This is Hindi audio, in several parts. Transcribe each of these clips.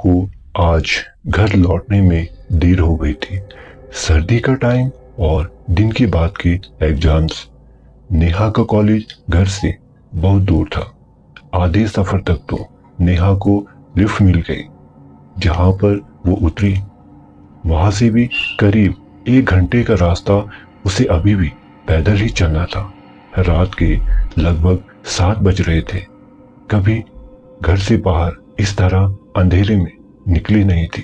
को आज घर लौटने में देर हो गई थी। सर्दी का टाइम और दिन की बात के एग्जाम्स। नेहा का कॉलेज घर से बहुत दूर था। आधे सफर तक तो नेहा को लिफ्ट मिल गई। जहां पर वो उतरी वहां से भी करीब 1 घंटे का रास्ता उसे अभी भी पैदल ही चलना था। रात के लगभग 7 बज रहे थे। कभी घर से बाहर इस तरह अंधेरे में निकली नहीं थी।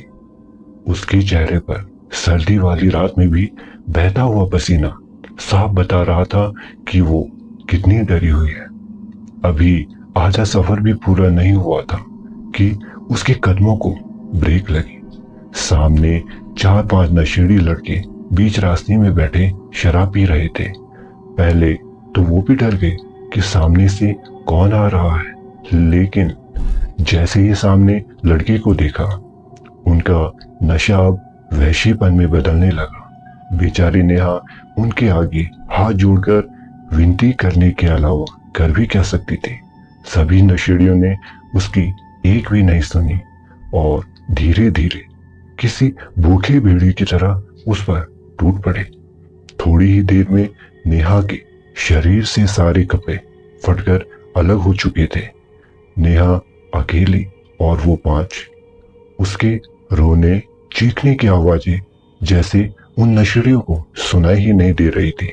उसके चेहरे पर सर्दी वाली रात में भी बहता हुआ पसीना साफ बता रहा था कि वो कितनी डरी हुई है। अभी आधा सफर भी पूरा नहीं हुआ था कि उसके कदमों को ब्रेक लगी। सामने 4-5 नशेड़ी लड़के बीच रास्ते में बैठे शराब पी रहे थे। पहले तो वो भी डर गए कि सामने से कौन आ रहा है, लेकिन जैसे ही सामने लड़के को देखा उनका नशा अब वहशीपन में बदलने लगा। बेचारी नेहा उनके आगे हाथ जोड़कर विनती करने के अलावा कर भी क्या सकती थी। सभी नशेड़ियों ने उसकी एक भी नहीं सुनी और धीरे धीरे किसी भूखे भेड़िए की तरह उस पर टूट पड़े। थोड़ी ही देर में नेहा के शरीर से सारे कपड़े फटकर अलग हो चुके थे। नेहा अकेली और वो 5। उसके रोने चीखने की आवाजें जैसे उन नशेड़ियों को सुनाई ही नहीं दे रही थी।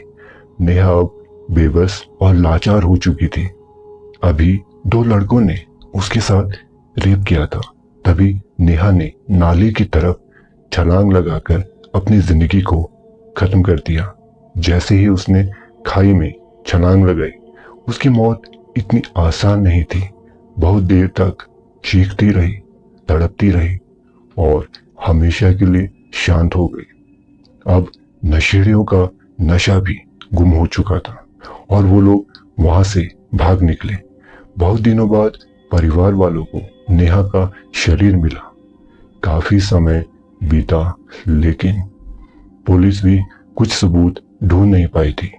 नेहा अब बेबस और लाचार हो चुकी थी। अभी 2 लड़कों ने उसके साथ रेप किया था। तभी नेहा ने नाली की तरफ छलांग लगाकर अपनी जिंदगी को खत्म कर दिया। जैसे ही उसने खाई में छलांग लगाई, उसकी मौत इतनी आसान नहीं थी। बहुत देर तक चीखती रही, तड़पती रही और हमेशा के लिए शांत हो गई। अब नशेड़ियों का नशा भी गुम हो चुका था और वो लोग वहां से भाग निकले। बहुत दिनों बाद परिवार वालों को नेहा का शरीर मिला। काफी समय बीता, लेकिन पुलिस भी कुछ सबूत ढूंढ नहीं पाई थी।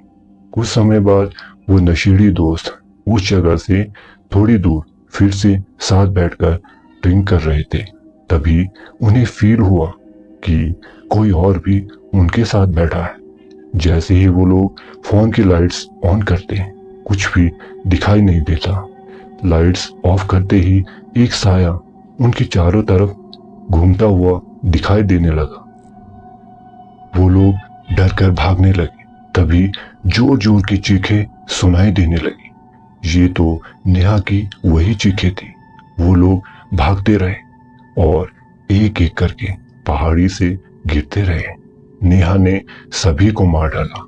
कुछ समय बाद वो नशेड़ी दोस्त उस जगह से थोड़ी दूर फिर से साथ बैठकर ड्रिंक कर रहे थे। तभी उन्हें फील हुआ कि कोई और भी उनके साथ बैठा है। जैसे ही वो लोग फोन की लाइट्स ऑन करते, कुछ भी दिखाई नहीं देता। लाइट्स ऑफ करते ही एक साया उनके चारों तरफ घूमता हुआ दिखाई देने लगा। वो लोग डर कर भागने लगे। तभी जोर जोर की चीखें सुनाई देने लगी। ये तो नेहा की वही चीखें थी। वो लोग भागते रहे और एक एक करके पहाड़ी से गिरते रहे। नेहा ने सभी को मार डाला।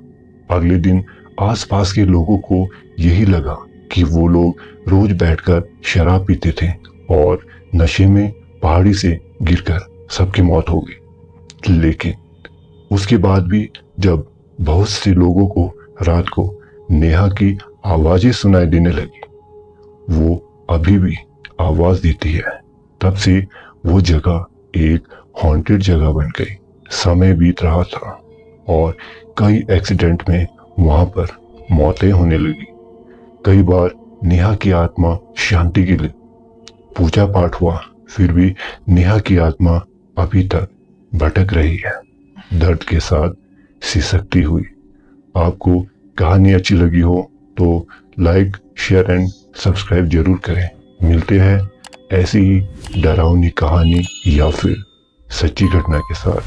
अगले दिन आसपास के लोगों को यही लगा कि वो लोग रोज बैठकर शराब पीते थे और नशे में पहाड़ी से गिरकर सबकी मौत हो गई। लेकिन उसके बाद भी जब बहुत से लोगों को रात को नेहा की आवाजें सुनाई देने लगी, वो अभी भी आवाज देती है। तब से वो जगह एक हॉन्टेड जगह बन गई। समय बीत रहा था और कई एक्सीडेंट में वहां पर मौतें होने लगी। कई बार नेहा की आत्मा शांति के लिए पूजा पाठ हुआ, फिर भी नेहा की आत्मा अभी तक भटक रही है, दर्द के साथ सिसकती हुई। आपको कहानी अच्छी लगी हो तो लाइक, शेयर एंड सब्सक्राइब जरूर करें। मिलते हैं ऐसी ही डरावनी कहानी या फिर सच्ची घटना के साथ।